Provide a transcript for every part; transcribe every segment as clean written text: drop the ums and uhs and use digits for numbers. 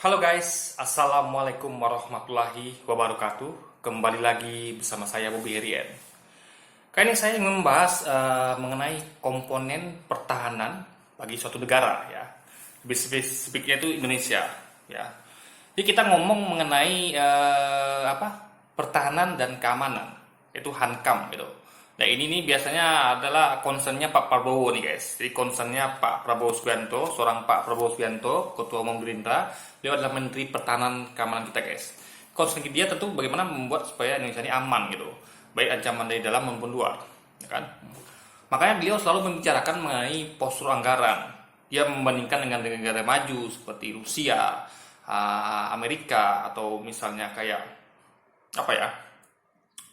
Halo guys, Assalamualaikum warahmatullahi wabarakatuh. Kembali lagi bersama saya Bobby Herian. Kali ini saya ingin membahas mengenai komponen pertahanan bagi suatu negara ya. Lebih spesifiknya itu Indonesia ya. Jadi kita ngomong mengenai pertahanan dan keamanan, yaitu Hankam gitu. Nah ini nih biasanya adalah concernnya Pak Prabowo nih guys. Jadi concernnya Pak Prabowo Subianto, seorang Pak Prabowo Subianto, Ketua Umum Gerindra, dia adalah Menteri Pertahanan Keamanan kita guys. Concern dia tentu bagaimana membuat supaya Indonesia ini aman gitu, baik ancaman dari dalam maupun luar, ya kan? Makanya beliau selalu membicarakan mengenai postur anggaran. Dia membandingkan dengan negara maju seperti Rusia, Amerika, atau misalnya kayak apa ya?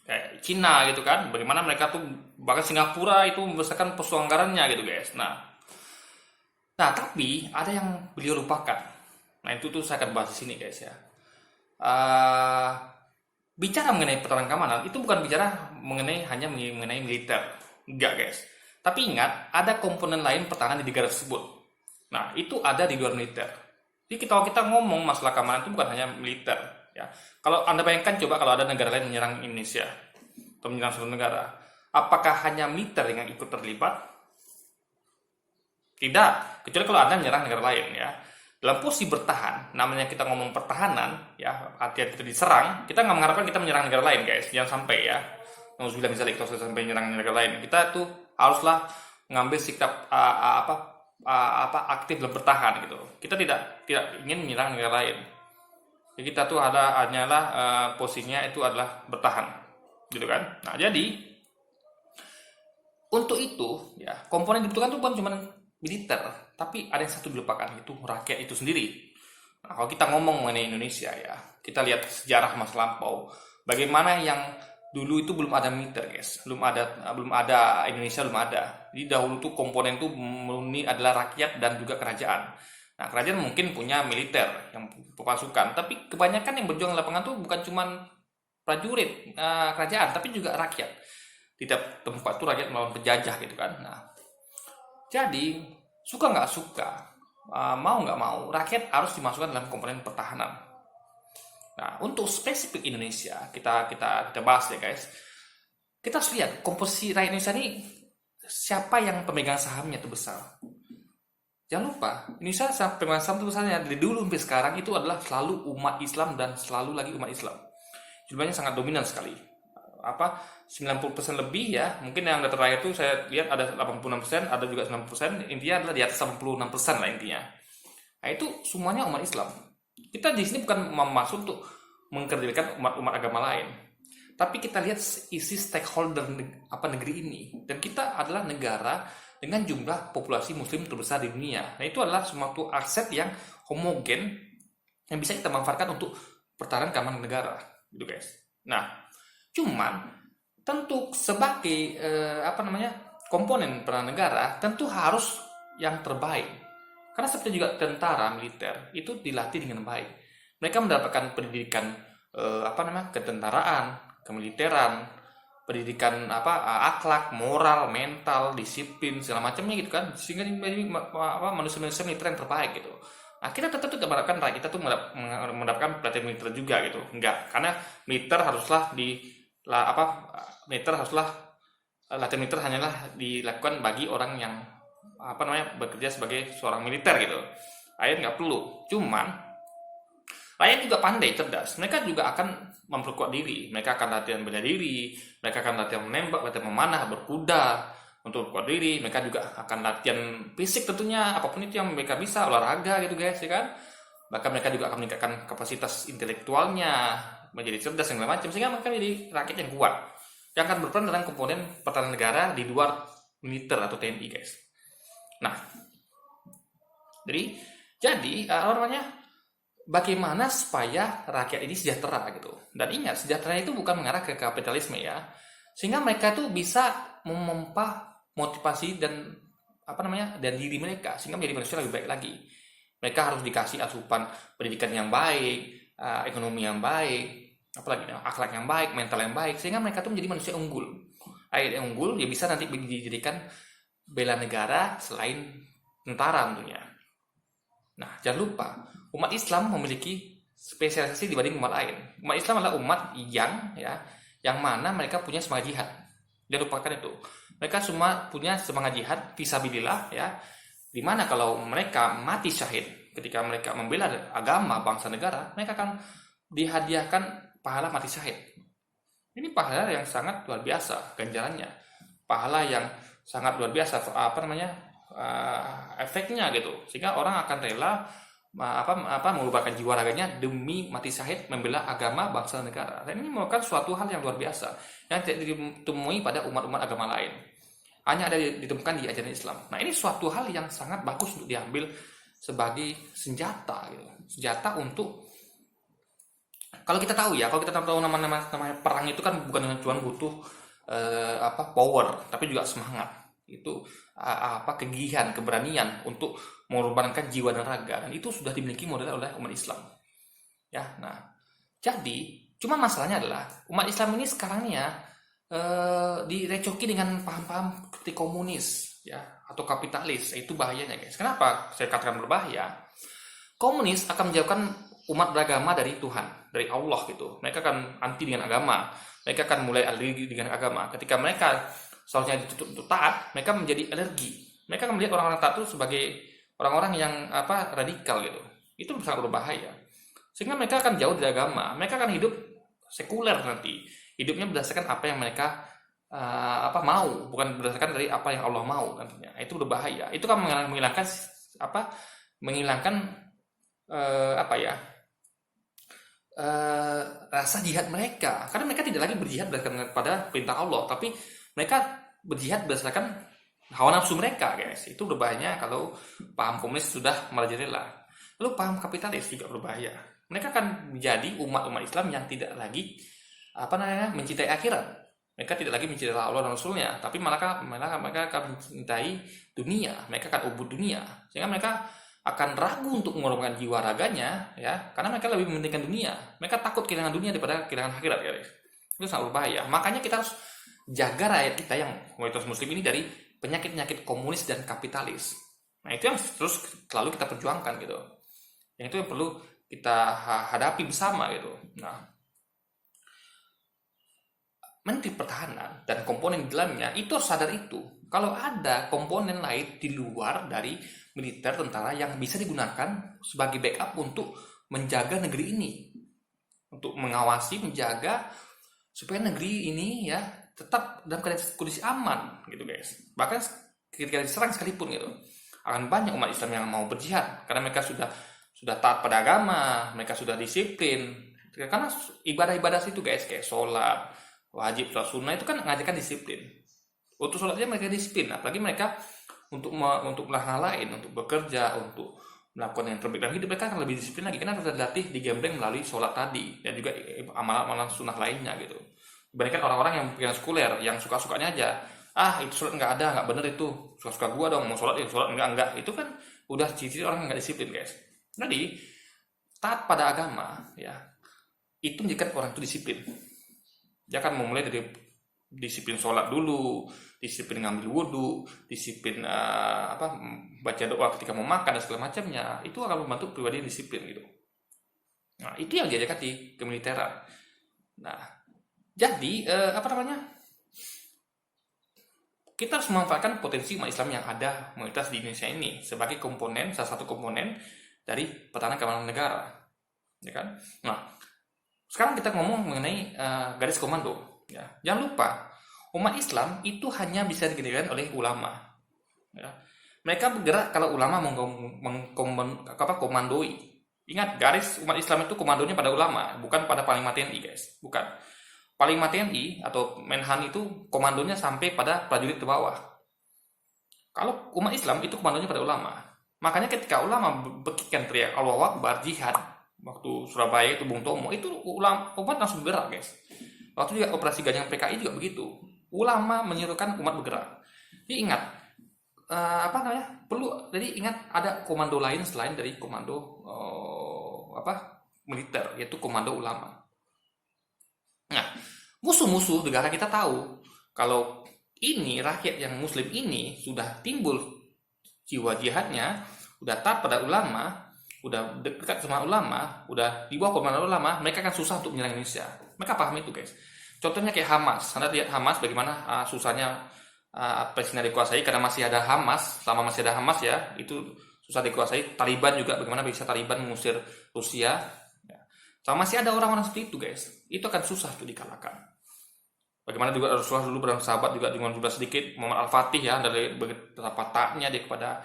Kayak Cina gitu kan, bagaimana mereka tuh bahkan Singapura itu membesarkan postur anggarannya gitu guys. Nah tapi ada yang beliau lupakan. Nah itu tuh saya akan bahas di sini guys ya. Eh, Bicara mengenai pertahanan keamanan itu bukan bicara mengenai hanya mengenai militer, enggak guys. Tapi ingat ada komponen lain pertahanan di negara tersebut. Nah itu ada di luar militer. Jadi kita ngomong masalah keamanan itu bukan hanya militer ya. Kalau Anda bayangkan coba kalau ada negara lain menyerang Indonesia atau menyerang suatu negara, apakah hanya militer yang ikut terlibat? Tidak, kecuali kalau Anda menyerang negara lain ya. Dalam posisi bertahan, namanya kita ngomong pertahanan ya, artinya kita diserang, kita nggak mengharapkan kita menyerang negara lain guys, jangan sampai ya. Nauzubillah misalnya kita sampai menyerang negara lain, kita tuh haruslah mengambil sikap aktif dalam bertahan gitu. Kita tidak ingin menyerang negara lain. Jadi kita tuh hanyalah posisinya itu adalah bertahan, gitu kan? Nah jadi untuk itu ya komponen dibutuhkan tuh bukan cuma militer, tapi ada yang satu dilupakan itu rakyat itu sendiri. Nah, kalau kita ngomong mengenai Indonesia ya, kita lihat sejarah masa lampau, bagaimana yang dulu itu belum ada militer guys, belum ada Indonesia belum ada. Jadi dahulu tuh komponen tuh murni adalah rakyat dan juga kerajaan. Nah, kerajaan mungkin punya militer yang pasukan, tapi kebanyakan yang berjuang di lapangan tuh bukan cuma prajurit kerajaan, tapi juga rakyat. Di tiap tempat tuh rakyat melawan penjajah gitu kan. Nah, jadi suka nggak suka, mau nggak mau, rakyat harus dimasukkan dalam komponen pertahanan. Nah, untuk spesifik Indonesia kita bahas ya guys. Kita harus lihat komposisi rakyat Indonesia ini siapa yang pemegang sahamnya itu besar. Jangan lupa, Indonesia pemegang saham itu besarnya dari dulu sampai sekarang itu adalah selalu umat Islam dan selalu lagi umat Islam. Jumlahnya sangat dominan sekali. 90% lebih ya, mungkin yang data terakhir itu saya lihat ada 86%, ada juga 90%, intinya adalah di atas 86% lah intinya. Nah itu semuanya umat Islam. Kita di sini bukan masuk untuk mengkerdilkan umat agama lain, tapi kita lihat isi stakeholder negeri ini, dan kita adalah negara dengan jumlah populasi muslim terbesar di dunia. Nah itu adalah suatu aset yang homogen yang bisa kita manfaatkan untuk pertahanan keamanan negara, gitu guys. Nah, cuman tentu sebagai komponen pertahanan negara tentu harus yang terbaik. Karena seperti juga tentara militer itu dilatih dengan baik. Mereka mendapatkan pendidikan ketentaraan, kemiliteran, pendidikan akhlak, moral, mental, disiplin segala macamnya gitu kan. Sehingga manusia-manusia militer yang terbaik gitu. Nah, kita tetap mengharapkan rakyat kita tuh mendapatkan pelatihan militer juga gitu. Enggak, karena militer haruslah latihan militer hanyalah dilakukan bagi orang yang bekerja sebagai seorang militer gitu. Rakyat nggak perlu. Cuman rakyat juga pandai, cerdas. Mereka juga akan memperkuat diri. Mereka akan latihan bela diri. Mereka akan latihan menembak, latihan memanah, berkuda untuk memperkuat diri. Mereka juga akan latihan fisik tentunya, apapun itu yang mereka bisa, olahraga gitu guys, ya kan. Bahkan mereka juga akan meningkatkan kapasitas intelektualnya, menjadi cerdas dan segala macam, sehingga mereka menjadi rakyat yang kuat yang akan berperan dalam komponen pertahanan negara di luar militer atau TNI guys. Nah, jadi bagaimana supaya rakyat ini sejahtera gitu. Dan ingat, sejahtera itu bukan mengarah ke kapitalisme ya, sehingga mereka tuh bisa memompa motivasi dan dan diri mereka sehingga menjadi manusia lebih baik lagi. Mereka harus dikasih asupan pendidikan yang baik, ekonomi yang baik, akhlak yang baik, mental yang baik, sehingga mereka tuh menjadi manusia unggul. Yang unggul ya bisa nanti dijadikan bela negara selain tentara tentunya. Nah, jangan lupa umat Islam memiliki spesialisasi dibanding umat lain. Umat Islam adalah umat yang mana mereka punya semangat jihad. Jangan lupakan itu. Mereka semua punya semangat jihad fisabilillah ya. Dimana kalau mereka mati syahid ketika mereka membela agama, bangsa, negara, mereka akan dihadiahkan pahala mati syahid. Ini pahala yang sangat luar biasa ganjarannya. Pahala yang sangat luar biasa efeknya gitu. Sehingga orang akan rela mengorbankan jiwa raganya demi mati syahid membela agama, bangsa, dan negara. Dan ini merupakan suatu hal yang luar biasa yang tidak ditemui pada umat-umat agama lain. Hanya ada ditemukan di ajaran Islam. Nah, ini suatu hal yang sangat bagus untuk diambil sebagai senjata gitu. Senjata untuk, kalau kita tahu namanya perang itu kan bukan cuma butuh power, tapi juga semangat. Itu kegigihan, keberanian untuk mengorbankan jiwa dan raga, dan itu sudah dimiliki modal oleh umat Islam. Ya, nah, jadi cuma masalahnya adalah umat Islam ini sekarang direcoki dengan paham-paham seperti komunis, ya, atau kapitalis. Itu bahayanya, guys. Kenapa saya katakan berbahaya? Komunis akan menjauhkan umat beragama dari Tuhan, dari Allah gitu. Mereka akan anti dengan agama. Mereka akan mulai alergi dengan agama. Ketika mereka seharusnya dituntut untuk taat, mereka menjadi alergi. Mereka akan melihat orang-orang taat itu sebagai orang-orang yang radikal gitu. Itu sangat berbahaya. Sehingga mereka akan jauh dari agama. Mereka akan hidup sekuler nanti. Hidupnya berdasarkan apa yang mereka mau, bukan berdasarkan dari apa yang Allah mau nantinya. Itu berbahaya. Itu kan menghilangkan rasa jihad mereka. Karena mereka tidak lagi berjihad berdasarkan pada perintah Allah, tapi mereka berjihad berdasarkan hawa nafsu mereka, guys. Itu berbahaya kalau paham komunis sudah merajalela. Lalu paham kapitalis juga berbahaya. Mereka akan menjadi umat-umat Islam yang tidak lagi mencintai akhirat. Mereka tidak lagi mencintai Allah dan Rasulnya, tapi malah mereka akan mencintai dunia. Mereka akan ubud dunia, sehingga mereka akan ragu untuk mengorbankan jiwa raganya, ya, karena mereka lebih mementingkan dunia. Mereka takut kehilangan dunia daripada kehilangan akhirat, guys. Itu sangat berbahaya. Makanya kita harus jaga rakyat kita yang mayoritas muslim ini dari penyakit-penyakit komunis dan kapitalis. Nah, itu yang terus selalu kita perjuangkan gitu. Yang itu yang perlu kita hadapi bersama gitu. Nah, Menteri Pertahanan dan komponen di dalamnya itu harus sadar itu. Kalau ada komponen lain di luar dari militer, tentara yang bisa digunakan sebagai backup untuk menjaga negeri ini, untuk mengawasi, menjaga supaya negeri ini ya tetap dalam kondisi aman gitu, guys. Bahkan ketika diserang sekalipun gitu, akan banyak umat Islam yang mau berjihad karena mereka sudah taat pada agama, mereka sudah disiplin. Karena ibadah-ibadah itu, guys, kayak sholat wajib, sholat sunnah itu kan mengajarkan disiplin. Untuk sholatnya mereka disiplin, apalagi mereka untuk melakukan hal lain, untuk bekerja, untuk melakukan yang terbaik dalam hidup, mereka akan lebih disiplin lagi karena sudah dilatih, digembleng melalui sholat tadi dan juga amalan-amalan sunnah lainnya gitu. Dibandingkan orang-orang yang sekuler, yang suka-sukanya aja, itu sholat nggak bener itu, suka-suka gua dong, mau sholat ya sholat, enggak, itu kan udah ciri-ciri orang yang nggak disiplin, guys. Jadi taat pada agama ya itu menjadikan orang itu disiplin. Dia akan memulai dari disiplin sholat dulu, disiplin ngambil wudhu, disiplin baca doa ketika mau makan dan segala macamnya. Itu akan membantu pribadi yang disiplin gitu. Nah, itu yang diajarkan di kemiliteran. Nah, jadi kita harus memanfaatkan potensi umat Islam yang ada mayoritas di Indonesia ini sebagai salah satu komponen dari pertahanan keamanan negara, ya kan? Nah, sekarang kita ngomong mengenai garis komando. Ya, jangan lupa umat Islam itu hanya bisa dikendalikan oleh ulama. Ya. Mereka bergerak kalau ulama komandoi. Ingat, garis umat Islam itu komandonya pada ulama, bukan pada Panglima TNI, guys. Bukan. Panglima TNI atau Menhan itu komandonya sampai pada prajurit ke bawah. Kalau umat Islam itu komandonya pada ulama. Makanya ketika ulama berkikan teriak Allahu Akbar, jihad, waktu Surabaya itu Bung Tomo, itu umat langsung bergerak, guys. Waktu juga operasi Gajah PKI juga begitu. Ulama menyuruhkan umat bergerak. Jadi ingat, jadi ingat ada komando lain selain dari komando militer, yaitu komando ulama. Nah, musuh-musuh negara kita tahu kalau ini rakyat yang muslim ini sudah timbul jiwa jihadnya, sudah taat pada ulama, udah dekat sama ulama, udah di bawah komandan ulama, mereka akan susah untuk menyerang Indonesia. Mereka paham itu, guys. Contohnya kayak Hamas. Anda lihat Hamas bagaimana susahnya Palestina dikuasai karena masih ada Hamas. Selama masih ada Hamas ya, itu susah dikuasai. Taliban juga bagaimana bisa Taliban mengusir Rusia. Ya. Selama masih ada orang-orang seperti itu, guys, itu akan susah tuh dikalahkan. Bagaimana juga Rasulullah dulu bersahabat juga dengan jumlah sedikit, Muhammad Al-Fatih ya, dari betapa taatnya dia kepada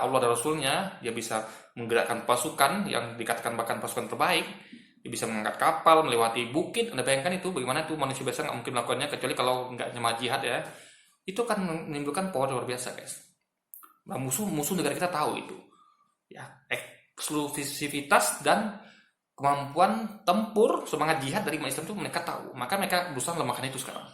Allah dan Rasulnya, dia bisa menggerakkan pasukan yang dikatakan bahkan pasukan terbaik, dia bisa mengangkat kapal, melewati bukit. Anda bayangkan itu bagaimana itu manusia biasa nggak mungkin melakukannya kecuali kalau nggak jemaah jihad ya. Itu kan menimbulkan power luar biasa, guys. Nah, musuh negara kita tahu itu, ya, eksklusivitas dan kemampuan tempur, semangat jihad dari umat Islam itu mereka tahu. Maka mereka berusaha melemahkan itu sekarang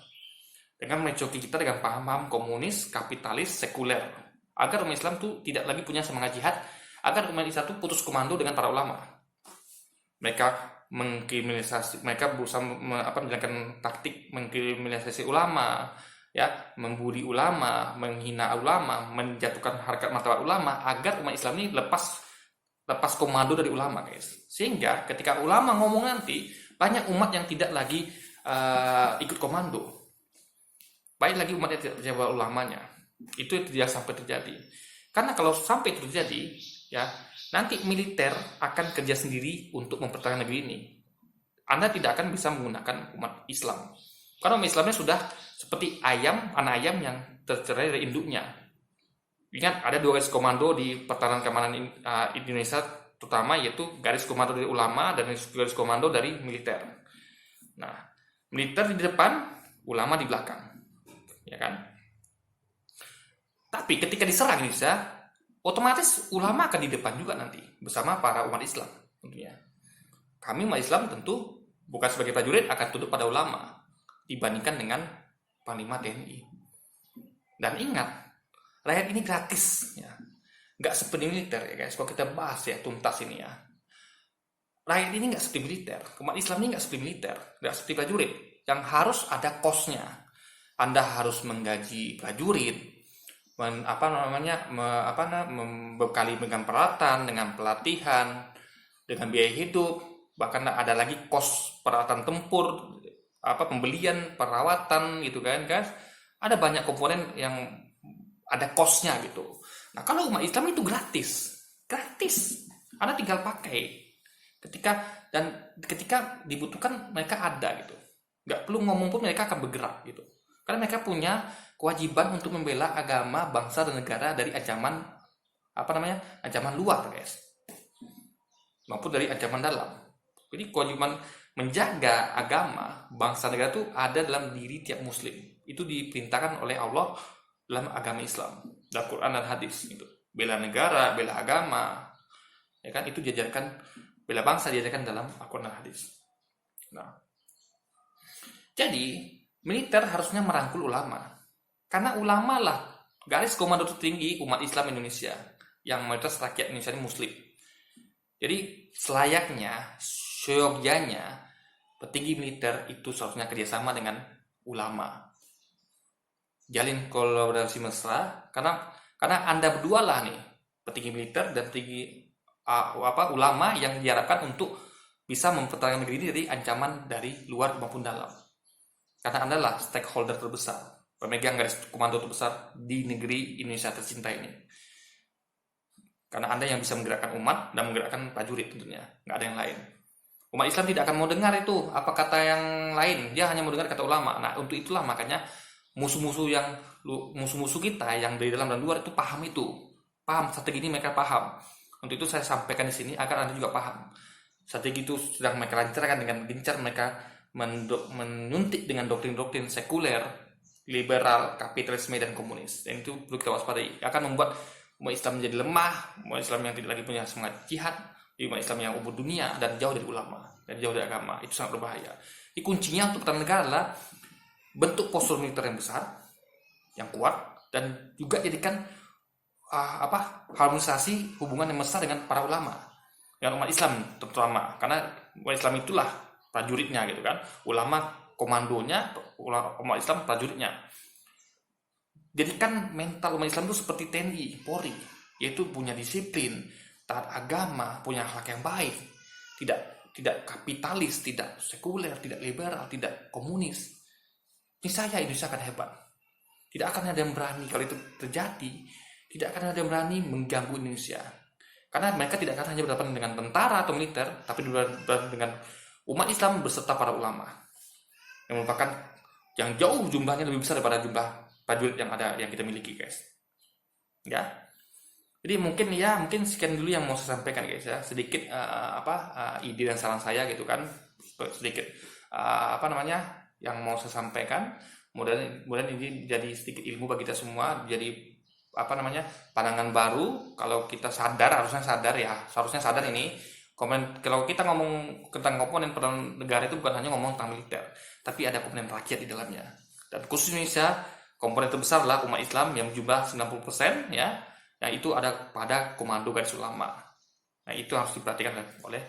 dengan mencoki kita dengan paham-paham komunis, kapitalis, sekuler, agar umat Islam itu tidak lagi punya semangat jihad, agar umat Islam itu putus komando dengan para ulama. Mereka mengkriminalisasi, mereka berusaha menjalankan taktik mengkriminalisasi ulama, ya, membuli ulama, menghina ulama, menjatuhkan harkat martabat ulama, agar umat Islam ini lepas komando dari ulama, guys. Sehingga ketika ulama ngomong nanti, banyak umat yang tidak lagi ikut komando. Baik lagi umat yang tidak percaya pada ulamanya. Itu tidak sampai terjadi. Karena kalau sampai terjadi, ya, nanti militer akan kerja sendiri untuk mempertahankan negeri ini. Anda tidak akan bisa menggunakan umat Islam. Karena umat Islamnya sudah seperti anak ayam yang tercerai dari induknya. Ingat, ada 2 garis komando di pertahanan keamanan Indonesia, terutama yaitu garis komando dari ulama dan garis komando dari militer. Nah, militer di depan, ulama di belakang, ya kan? Tapi ketika diserang Indonesia, otomatis ulama akan di depan juga nanti bersama para umat Islam tentunya. Kami umat Islam tentu bukan sebagai prajurit akan tunduk pada ulama dibandingkan dengan Panglima TNI. Dan ingat, rakyat ini gratis, ya. Nggak seperti militer, ya guys. Kalau kita bahas ya tuntas ini ya, rakyat ini nggak seperti militer, umat Islam ini nggak seperti militer, nggak seperti prajurit, yang harus ada kosnya. Anda harus menggaji prajurit, membekali dengan peralatan, dengan pelatihan, dengan biaya hidup, bahkan ada lagi kos peralatan tempur, pembelian perawatan gitu kan, guys. Ada banyak komponen yang ada kosnya gitu. Nah, kalau umat Islam itu gratis, Anda tinggal pakai. Ketika dibutuhkan mereka ada gitu. Nggak perlu ngomong pun mereka akan bergerak gitu. Karena mereka punya kewajiban untuk membela agama, bangsa dan negara dari ancaman luar, guys. Maupun dari ancaman dalam. Jadi kewajiban menjaga agama, bangsa negara itu ada dalam diri tiap muslim. Itu diperintahkan oleh Allah dalam agama Islam, dalam Quran dan hadis gitu. Bela negara, bela agama, ya kan, itu diajarkan, bela bangsa diajarkan dalam Al-Quran dan hadis. Nah, jadi militer harusnya merangkul ulama, karena ulama lah garis komando tertinggi umat Islam Indonesia, yang mayoritas rakyat Indonesia ini muslim. Jadi selayaknya, seyogyanya petinggi militer itu seharusnya kerjasama dengan ulama, jalin kolaborasi mesra, karena Anda berdua lah nih, petinggi militer dan petinggi ulama yang diharapkan untuk bisa mempertahankan negeri ini dari ancaman dari luar maupun dalam. Karena Anda lah stakeholder terbesar, pemegang garis komando terbesar di negeri Indonesia tercinta ini. Karena Anda yang bisa menggerakkan umat dan menggerakkan prajurit tentunya, nggak ada yang lain. Umat Islam tidak akan mau dengar itu apa kata yang lain, dia hanya mau dengar kata ulama. Nah, untuk itulah makanya musuh-musuh kita yang dari dalam dan luar itu paham strategi ini, mereka paham. Untuk itu saya sampaikan di sini agar Anda juga paham. Strategi itu sedang mereka lancarkan dengan gencar, mereka menyuntik dengan doktrin-doktrin sekuler, liberal, kapitalisme dan komunis. Dan itu perlu kita waspadai. Akan membuat umat Islam menjadi lemah, umat Islam yang tidak lagi punya semangat jihad, umat Islam yang ubud dunia dan jauh dari ulama dan jauh dari agama. Itu sangat berbahaya. Jadi kuncinya untuk pertahanan negara adalah bentuk postur militer yang besar, yang kuat, dan juga jadikan harmonisasi hubungan yang besar dengan para ulama, dengan umat Islam terutama, karena umat Islam itulah prajuritnya gitu kan, ulama komandonya, umat Islam prajuritnya. Jadikan mental umat Islam itu seperti TNI, Polri, yaitu punya disiplin, taat agama, punya akhlak yang baik, tidak kapitalis, tidak sekuler, tidak liberal, tidak komunis, niscaya Indonesia akan hebat. Tidak akan ada yang berani, kalau itu terjadi, tidak akan ada yang berani mengganggu Indonesia. Karena mereka tidak akan hanya berhadapan dengan tentara atau militer, tapi berhadapan dengan umat Islam beserta para ulama, yang merupakan yang jauh jumlahnya lebih besar daripada jumlah prajurit yang kita miliki, guys. Ya. Jadi mungkin sekian dulu yang mau saya sampaikan, guys, ya. Sedikit ide dan saran saya gitu kan. Sedikit yang mau saya sampaikan. Mudah-mudahan ini jadi sedikit ilmu bagi kita semua, jadi pandangan baru. Kalau kita seharusnya sadar ini kalau kita ngomong tentang komponen pertahanan negara itu bukan hanya ngomong tentang militer, tapi ada komponen rakyat di dalamnya. Dan khusus Indonesia, komponen terbesar adalah umat Islam yang jumlah 90%, ya. Yang itu ada pada Komando Garis Ulama. Nah, itu harus diperhatikan oleh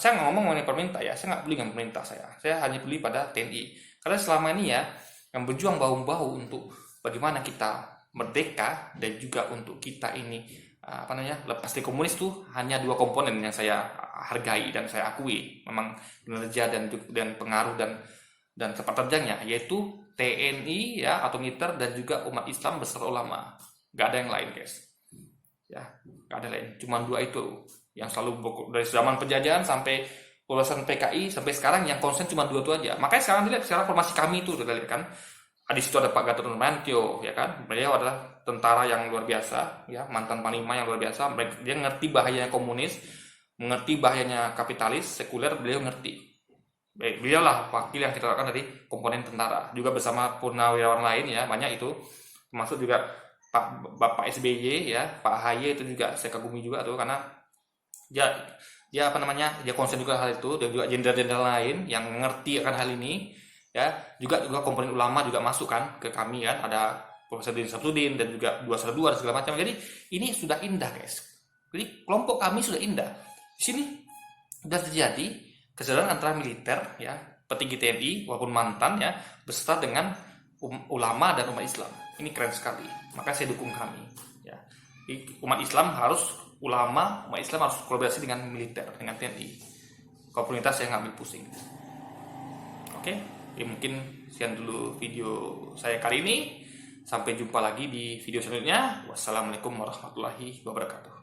saya nggak ngomong mengenai pemerintah, ya. Saya nggak peduli dengan pemerintah saya hanya peduli pada TNI. Karena selama ini, ya, yang berjuang bahu-bahu untuk bagaimana kita merdeka dan juga untuk kita ini lepas dari komunis tuh hanya dua komponen yang saya hargai dan saya akui memang kinerja dan pengaruh dan tempat terjangnya, yaitu TNI, ya, atau militer, dan juga umat Islam beserta ulama. Gak ada yang lain, guys, ya, gak ada lain, cuma dua itu yang selalu dari zaman penjajahan sampai lulusan PKI sampai sekarang yang konsen cuma dua itu aja. Makanya sekarang formasi kami itu sudah lihat kan, di situ ada Pak Gatot Nurmantio, ya kan, beliau adalah tentara yang luar biasa, ya, mantan panglima yang luar biasa. Dia ngerti bahayanya komunis, mengerti bahayanya kapitalis, sekuler, beliau ngerti. Beliau lah wakil yang kita lakukan dari komponen tentara, juga bersama purnawirawan lain, ya, banyak itu, termasuk juga Bapak SBY, ya, Pak AHY itu juga saya kagumi juga tuh, karena dia konsen juga hal itu, dan juga jenderal-jenderal lain yang mengerti akan hal ini, ya. Juga komponen ulama juga masuk kan ke kami, kan, ada Profesor Din Sabsudin dan juga 212 dan segala macam. Jadi ini sudah indah, guys. Jadi kelompok kami sudah indah. Di sini sudah terjadi kesadaran antara militer, ya, petinggi TNI walaupun mantan, ya, beserta dengan ulama dan umat Islam. Ini keren sekali. Maka saya dukung kami, ya. Umat Islam umat Islam harus kolaborasi dengan militer, dengan TNI. Kalau prioritas saya ngambil pusing. Oke, ya, mungkin sekian dulu video saya kali ini. Sampai jumpa lagi di video selanjutnya. Wassalamualaikum warahmatullahi wabarakatuh.